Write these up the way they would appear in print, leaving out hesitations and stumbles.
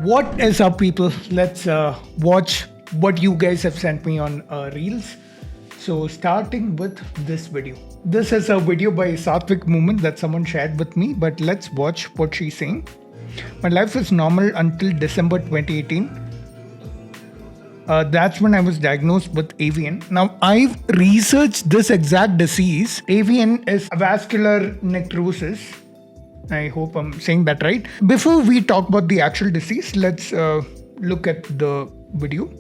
What is up, people? Let's watch what you guys have sent me on Reels. So, starting with this video. This is a video by Satvic Movement that someone shared with me, but let's watch what she's saying. My life was normal until December 2018. That's when I was diagnosed with avian. Now, I've researched this exact disease. Avian is avascular necrosis. I hope I'm saying that right. Before we talk about the actual disease, let's look at the video.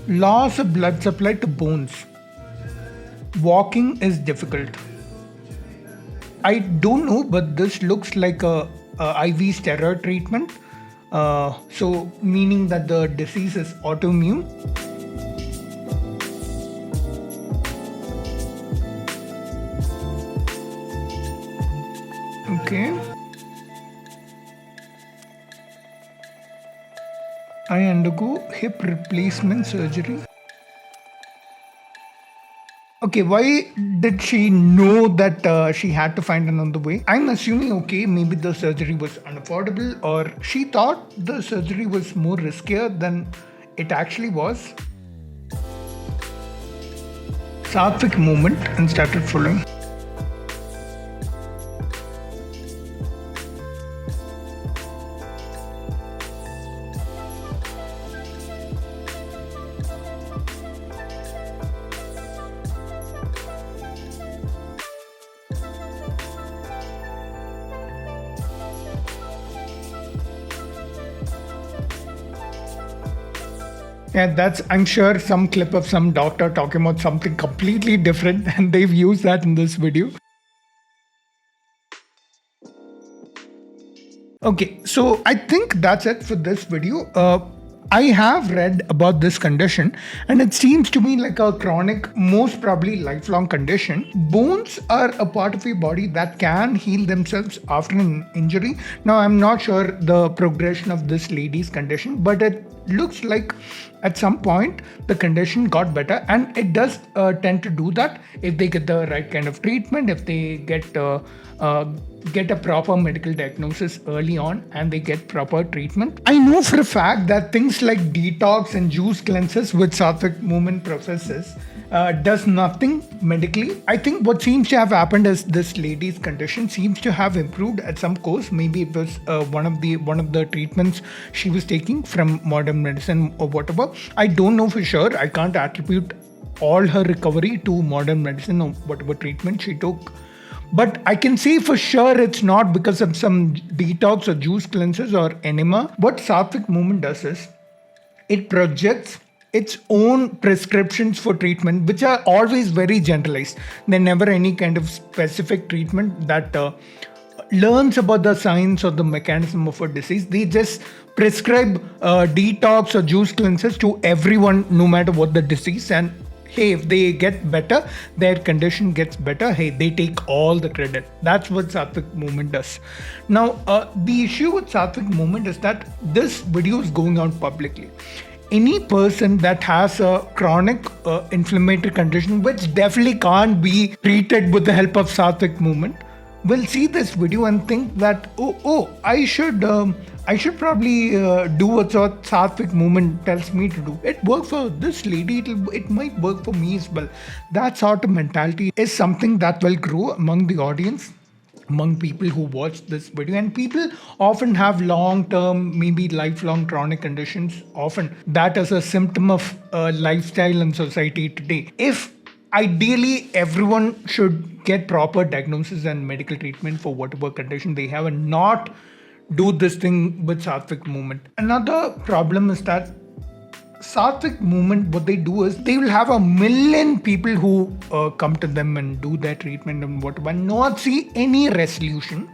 Loss of blood supply to bones. Walking is difficult. I don't know, but this looks like a IV steroid treatment. So meaning that the disease is autoimmune. Okay. I undergo hip replacement surgery. Okay, why did she know that she had to find another way? I'm assuming, okay, maybe the surgery was unaffordable, or she thought the surgery was more riskier than it actually was. Satvic Movement and started following. Yeah, that's, I'm sure, some clip of some doctor talking about something completely different, and they've used that in this video. Okay, so I think that's it for this video. I have read about this condition, and it seems to me like a chronic, most probably lifelong condition. Bones are a part of your body that can heal themselves after an injury. Now, I'm not sure the progression of this lady's condition, but it looks like at some point the condition got better, and it does tend to do that if they get the right kind of treatment, if they get a proper medical diagnosis early on and they get proper treatment. I know for a fact that things like detox and juice cleanses, which Satvic Movement professes, does nothing medically. I think what seems to have happened is this lady's condition seems to have improved at some course. Maybe it was one of the treatments she was taking from modern medicine or whatever. I don't know for sure. I can't attribute all her recovery to modern medicine or whatever treatment she took. But I can say for sure it's not because of some detox or juice cleanses or enema. What Satvic Movement does is it projects its own prescriptions for treatment, which are always very generalized. They're never any kind of specific treatment that learns about the science or the mechanism of a disease. They just prescribe detox or juice cleanses to everyone, no matter what the disease. And hey, if they get better, their condition gets better, hey, they take all the credit. That's what Satvic Movement does. Now, the issue with Satvic Movement is that this video is going out publicly. Any person that has a chronic inflammatory condition, which definitely can't be treated with the help of Satvic Movement, will see this video and think that, I should probably do what Satvic Movement tells me to do. It worked for this lady, it might work for me as well. That sort of mentality is something that will grow among the audience, among people who watch this video. And people often have long-term, maybe lifelong chronic conditions, often that is a symptom of lifestyle and society today. If ideally everyone should get proper diagnosis and medical treatment for whatever condition they have and not do this thing with Satvic Movement. Another problem is that Satvic Movement, what they do is they will have 1 million people who come to them and do their treatment and whatever, and not see any resolution.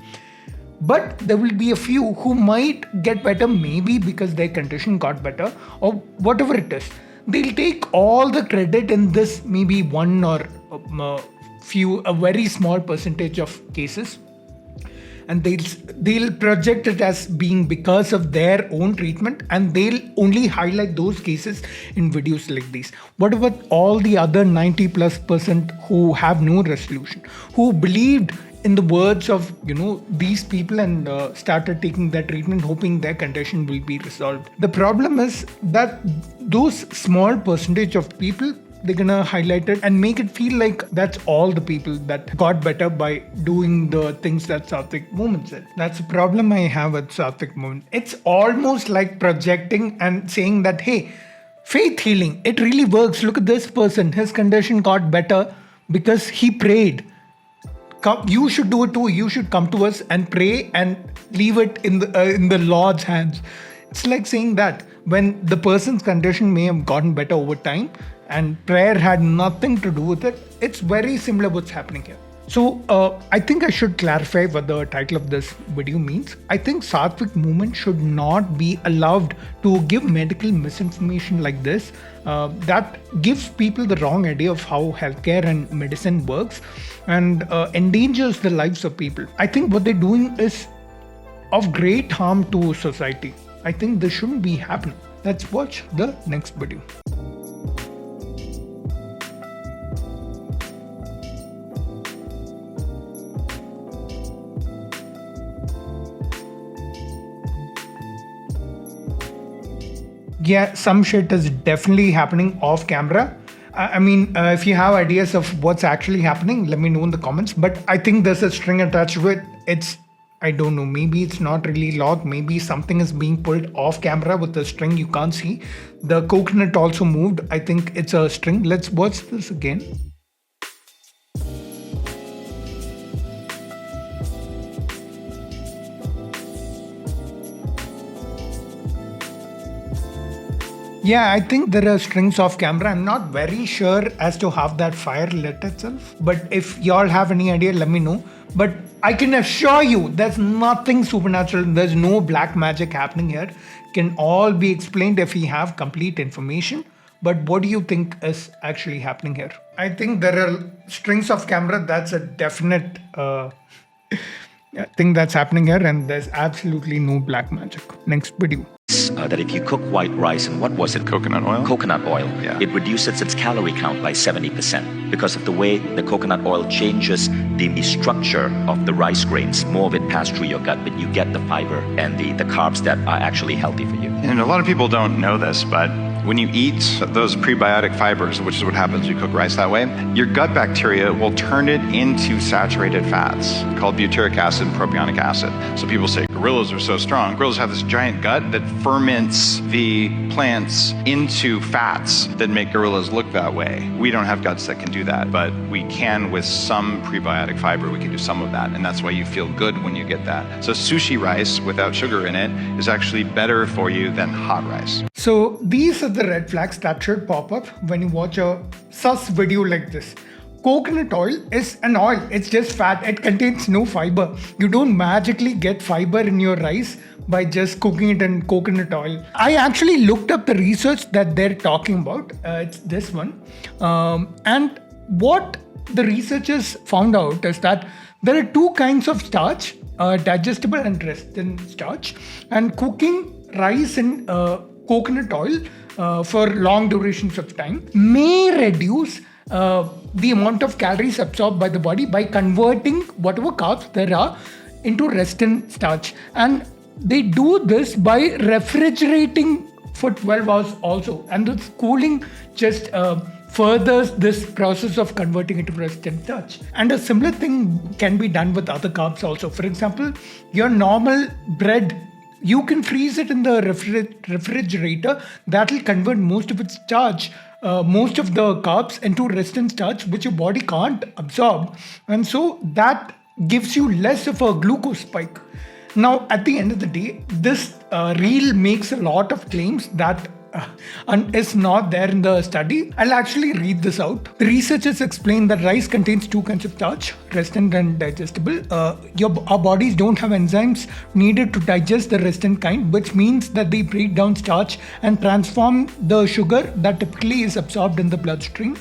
But there will be a few who might get better, maybe because their condition got better or whatever it is. They'll take all the credit in this, maybe one or a very small percentage of cases, and they'll project it as being because of their own treatment, and they'll only highlight those cases in videos like these. What about all the other 90+% who have no resolution, who believed in the words of these people and started taking that treatment hoping their condition will be resolved. The problem is that those small percentage of people, they're gonna highlight it and make it feel like that's all the people that got better by doing the things that Satvic Movement said. That's the problem I have with Satvic Movement. It's almost like projecting and saying that, hey, faith healing, it really works. Look at this person, his condition got better because he prayed. You should do it too. You should come to us and pray and leave it in the Lord's hands. It's like saying that when the person's condition may have gotten better over time and prayer had nothing to do with it. It's very similar what's happening here. So I think I should clarify what the title of this video means. I think Satvic Movement should not be allowed to give medical misinformation like this that gives people the wrong idea of how healthcare and medicine works and endangers the lives of people. I think what they're doing is of great harm to society. I think this shouldn't be happening. Let's watch the next video. Yeah, some shit is definitely happening off camera. I mean, if you have ideas of what's actually happening, let me know in the comments. But I think there's a string attached to it. I don't know, maybe it's not really locked. Maybe something is being pulled off camera with a string you can't see. The coconut also moved. I think it's a string. Let's watch this again. Yeah, I think there are strings off camera. I'm not very sure as to how that fire lit itself. But if y'all have any idea, let me know. But I can assure you there's nothing supernatural. There's no black magic happening here. Can all be explained if we have complete information. But what do you think is actually happening here? I think there are strings off camera. That's a definite thing that's happening here. And there's absolutely no black magic. Next video. That if you cook white rice and what was it? Coconut oil? Coconut oil. Yeah. It reduces its calorie count by 70% because of the way the coconut oil changes the structure of the rice grains. More of it pass through your gut, but you get the fiber and the carbs that are actually healthy for you. And a lot of people don't know this, but when you eat those prebiotic fibers, which is what happens when you cook rice that way, your gut bacteria will turn it into saturated fats called butyric acid and propionic acid. So people say gorillas are so strong. Gorillas have this giant gut that ferments the plants into fats that make gorillas look that way. We don't have guts that can do that, but we can with some prebiotic fiber. We can do some of that, and that's why you feel good when you get that. So sushi rice without sugar in it is actually better for you than hot rice. So these are the red flags that should pop up when you watch a sus video like this. Coconut oil is an oil. It's just fat. It contains no fiber. You don't magically get fiber in your rice by just cooking it in coconut oil. I actually looked up the research that they're talking about. It's this one. And what the researchers found out is that there are two kinds of starch, digestible and resistant starch. And cooking rice in coconut oil for long durations of time may reduce the amount of calories absorbed by the body by converting whatever carbs there are into resistant starch. And they do this by refrigerating for 12 hours also. And this cooling just furthers this process of converting into resistant starch. And a similar thing can be done with other carbs also. For example, your normal bread, you can freeze it in the refrigerator. That will convert most of its starch, most of the carbs into resistant starch, which your body can't absorb. And so that gives you less of a glucose spike. Now, at the end of the day, this reel makes a lot of claims that is not there in the study. I'll actually read this out. The researchers explain that rice contains two kinds of starch, resistant and digestible. Our bodies don't have enzymes needed to digest the resistant kind, which means that they break down starch and transform the sugar that typically is absorbed in the bloodstream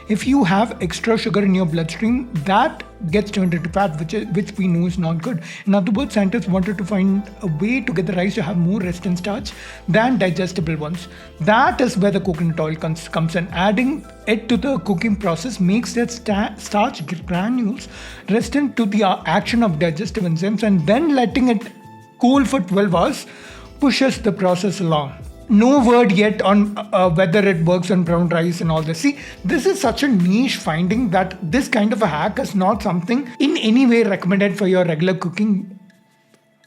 If you have extra sugar in your bloodstream, that gets turned into fat, which we know is not good. In other words, scientists wanted to find a way to get the rice to have more rest and starch than digestible ones. That is where the coconut oil comes in. Adding it to the cooking process makes that starch granules resistant to the action of digestive enzymes, and then letting it cool for 12 hours pushes the process along. No word yet on whether it works on brown rice and all this. See, this is such a niche finding that this kind of a hack is not something in any way recommended for your regular cooking.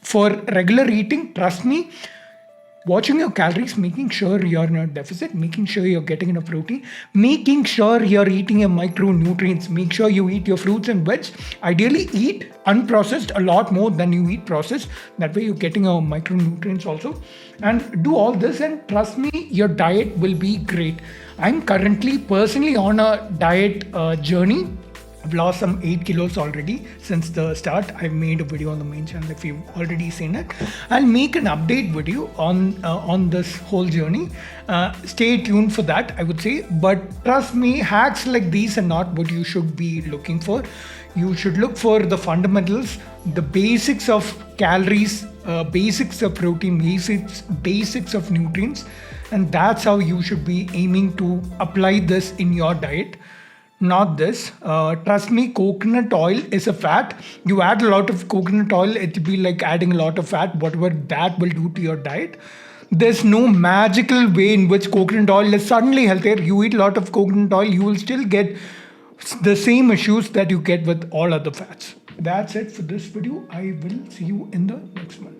For regular eating, trust me, watching your calories, making sure you're in a deficit, making sure you're getting enough protein, making sure you're eating your micronutrients, make sure you eat your fruits and veg. Ideally, eat unprocessed a lot more than you eat processed. That way, you're getting your micronutrients also. And do all this, and trust me, your diet will be great. I'm currently personally on a diet journey. I've lost some 8 kilos already since the start. I've made a video on the main channel if you've already seen it. I'll make an update video on this whole journey. Stay tuned for that, I would say. But trust me, hacks like these are not what you should be looking for. You should look for the fundamentals, the basics of calories, basics of protein, basics of nutrients. And that's how you should be aiming to apply this in your diet. Not this. Trust me, coconut oil is a fat. You add a lot of coconut oil, it'll be like adding a lot of fat, whatever that will do to your diet. There's no magical way in which coconut oil is suddenly healthier. You eat a lot of coconut oil, you will still get the same issues that you get with all other fats. That's it for this video. I will see you in the next one.